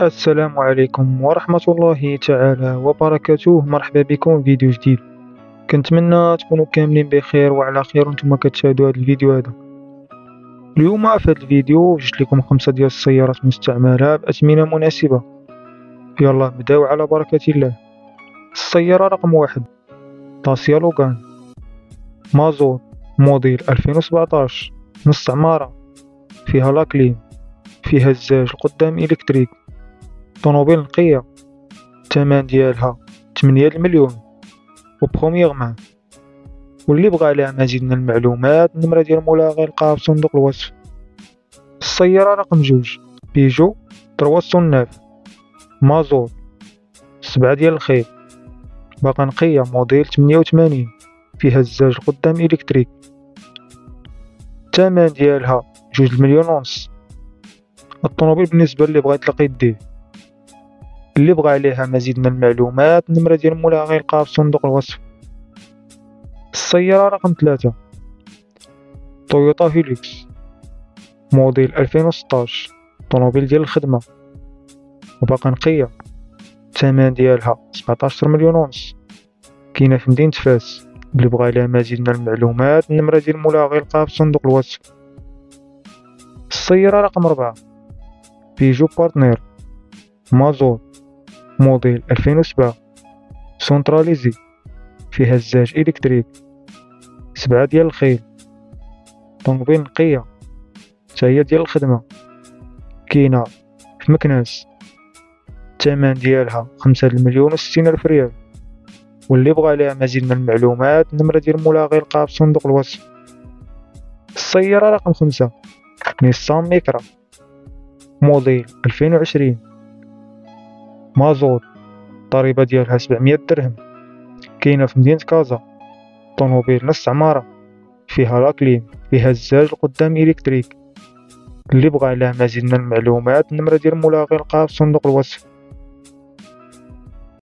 السلام عليكم ورحمة الله تعالى وبركاته. مرحبا بكم في فيديو جديد. كنتمنى تكونوا كاملين بخير وعلى خير وانتم كتشاهدوا هذا الفيديو هذا. اليوم في هذا الفيديو جبت لكم 5 ديال السيارات مستعملة بأثمنة مناسبة. يلا نبداو على بركة الله. السيارة رقم 1 داسيا لوغان مازوت موديل 2017 مستعمرة، فيها لاكليم، فيها الزاج القدام إلكتريك، طوموبيل نقية. الثمن ديالها 8 المليون وبخومييغ مان. واللي بغى عليها مزيد من المعلومات النمرة ديال مولاها غيلقاها في صندوق الوصف. السيارة رقم 2 بيجو 309 مازوت 7 ديال الخيل، باقا نقية، موديل 88، فيها الزاج القدام إلكتريك. الثمن ديالها 2 المليون ونص. الطوموبيل بالنسبة اللي بغا يطلق يديه. اللي بغى عليها مزيد من المعلومات النمرة ديال مولاها غيلقاها في صندوق الوصف. السيارة رقم 3 تويوتا هيليكس موديل 2016، طوموبيل ديال الخدمة وباقا نقية. الثمن ديالها 17 مليون ونص، كاينة في مدينة فاس. اللي بغى عليها مزيد من المعلومات النمرة ديال مولاها غيلقاها في صندوق الوصف. السيارة رقم 4 بيجو بارتنير مازوت موديل 2007 سونتراليزي، فيها الزاج إلكتريك، 7 ديال الخيل، طوموبيل نقية، تاهي ديال الخدمة، كاينة في مكناس. الثمن ديالها 5 المليون و60 ألف ريال. واللي بغى عليها مزيد من المعلومات النمرة ديال مولاها غيلقاها في صندوق الوصف. السيارة رقم 5 نيسان ميكرا موديل 2020 مازوت، الضريبة ديالها 700 درهم، كاينة في مدينة كازا، طوموبيل نص عمارة، فيها لاكليم، فيها الزاج القدام إلكتريك. اللي بغى عليها مزيد من المعلومات النمرة ديال مولاها غيلقاها في صندوق الوصف.